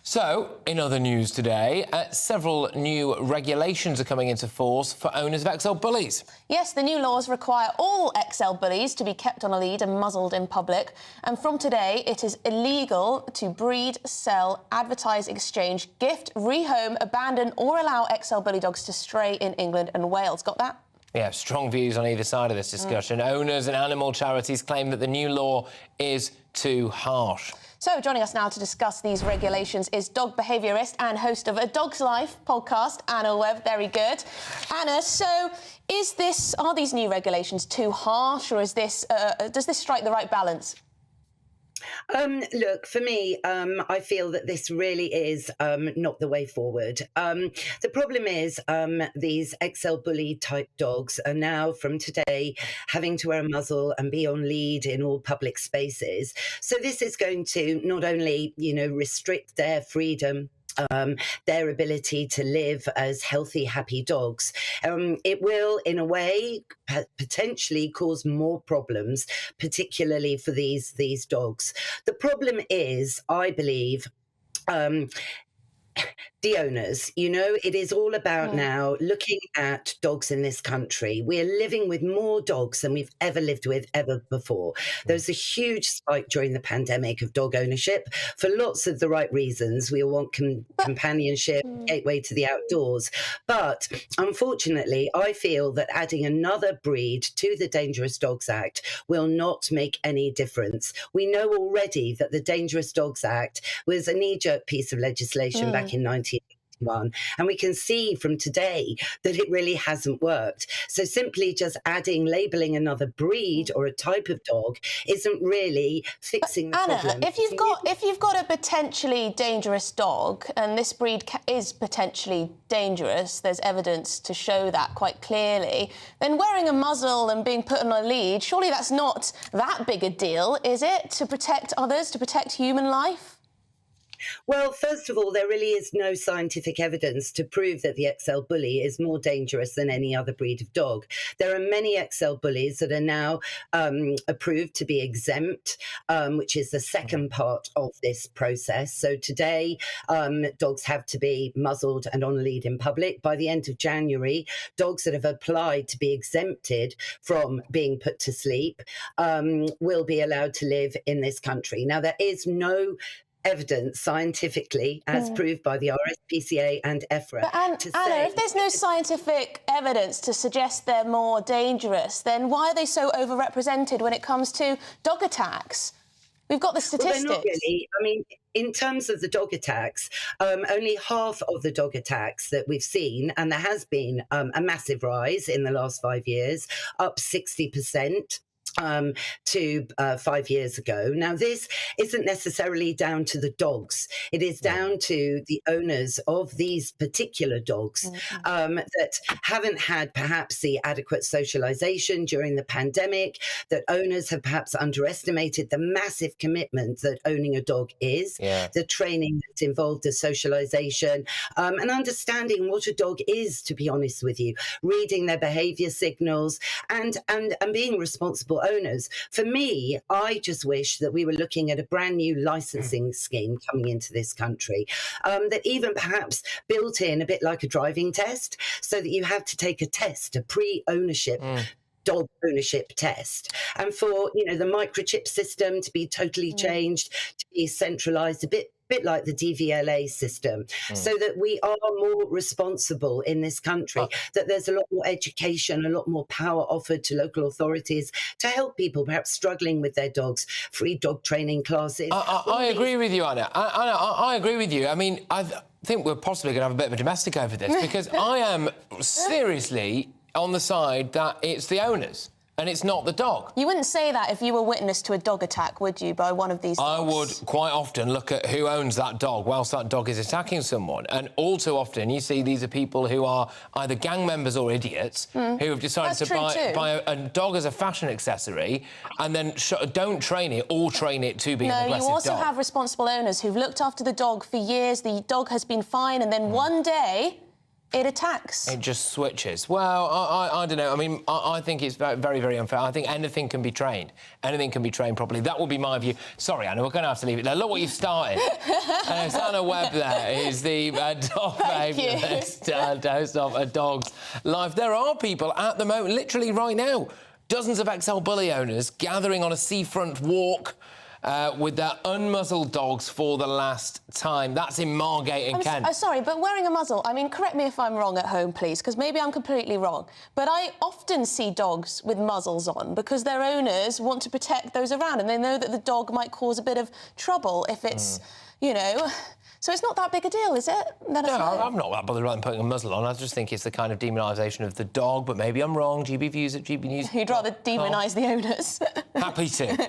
So, in other news today, several new regulations are coming into force for owners of XL bullies. Yes, the new laws require all XL bullies to be kept on a lead and muzzled in public. And from today, it is illegal to breed, sell, advertise, exchange, gift, rehome, abandon or allow XL bully dogs to stray in England and Wales. Got that? Yeah, strong views on either side of this discussion. Owners and animal charities claim that the new law is too harsh. So, joining us now to discuss these regulations is dog behaviourist and host of A Dog's Life podcast, Anna Webb. Very good. Anna, so are these new regulations too harsh, or does this strike the right balance? Look, for me, I feel that this really is not the way forward. The problem is these XL bully type dogs are now from today having to wear a muzzle and be on lead in all public spaces. So this is going to not only, restrict their freedom, their ability to live as healthy, happy dogs. It will, in a way, potentially cause more problems, particularly for these dogs. The problem is, I believe, the owners. It is all about now looking at dogs in this country. We are living with more dogs than we've ever lived with ever before. There's a huge spike during the pandemic of dog ownership for lots of the right reasons. We all want companionship, gateway to the outdoors. But unfortunately, I feel that adding another breed to the Dangerous Dogs Act will not make any difference. We know already that the Dangerous Dogs Act was a knee-jerk piece of legislation back in 1981, and we can see from today that it really hasn't worked. So simply just labelling another breed or a type of dog isn't really fixing the problem. Anna, if you've got a potentially dangerous dog, and this breed is potentially dangerous, there's evidence to show that quite clearly, then wearing a muzzle and being put on a lead, surely that's not that big a deal, is it, to protect others, to protect human life? Well, first of all, there really is no scientific evidence to prove that the XL bully is more dangerous than any other breed of dog. There are many XL bullies that are now approved to be exempt, which is the second part of this process. So today, dogs have to be muzzled and on lead in public. By the end of January, dogs that have applied to be exempted from being put to sleep will be allowed to live in this country. Now, there is no evidence scientifically, as proved by the RSPCA and EFRA. But Anna, if there's no scientific evidence to suggest they're more dangerous, then why are they so overrepresented when it comes to dog attacks? We've got the statistics. Well, they're not really. I mean, in terms of the dog attacks, only half of the dog attacks that we've seen, and there has been a massive rise in the last 5 years, up 60%. To 5 years ago. Now, this isn't necessarily down to the dogs. It is down to the owners of these particular dogs that haven't had perhaps the adequate socialization during the pandemic, that owners have perhaps underestimated the massive commitment that owning a dog is, the training that's involved, the socialization, and understanding what a dog is, to be honest with you, reading their behavior signals and being responsible owners. For me, I just wish that we were looking at a brand new licensing scheme coming into this country that even perhaps built in a bit like a driving test, so that you have to take a test, a pre-ownership dog ownership test, and for the microchip system to be totally changed, to be centralised, a bit like the DVLA system, so that we are more responsible in this country, that there's a lot more education, a lot more power offered to local authorities to help people perhaps struggling with their dogs, free dog training classes. I agree with you, Anna. I agree with you. I mean, I think we're possibly going to have a bit of a domestic over this, because I am seriously on the side that it's the owners and it's not the dog. You wouldn't say that if you were witness to a dog attack, would you, by one of these dogs? I would quite often look at who owns that dog whilst that dog is attacking someone. And all too often you see these are people who are either gang members or idiots who have decided to buy a dog as a fashion accessory and then don't train it or train it to be an aggressive dog. No, you also have responsible owners who've looked after the dog for years. The dog has been fine, and then one day it attacks. It just switches. Well, I don't know. I mean, I think it's very, very unfair. I think anything can be trained. Anything can be trained properly. That would be my view. Sorry, Anna, we're going to have to leave it there. Look what you've started. It's Anna Webb there, who's the dog behaviourist and host of A Dog's Life. There are people at the moment, literally right now, dozens of XL bully owners gathering on a seafront walk with their unmuzzled dogs for the last time. That's in Margate in Kent. Sorry, but wearing a muzzle, I mean, correct me if I'm wrong at home, please, because maybe I'm completely wrong, but I often see dogs with muzzles on because their owners want to protect those around and they know that the dog might cause a bit of trouble if it's, you know... So it's not that big a deal, is it? No, I'm not that bothered about them putting a muzzle on. I just think it's the kind of demonisation of the dog, but maybe I'm wrong. GB Views at GB News. You'd rather demonise the owners. Happy to.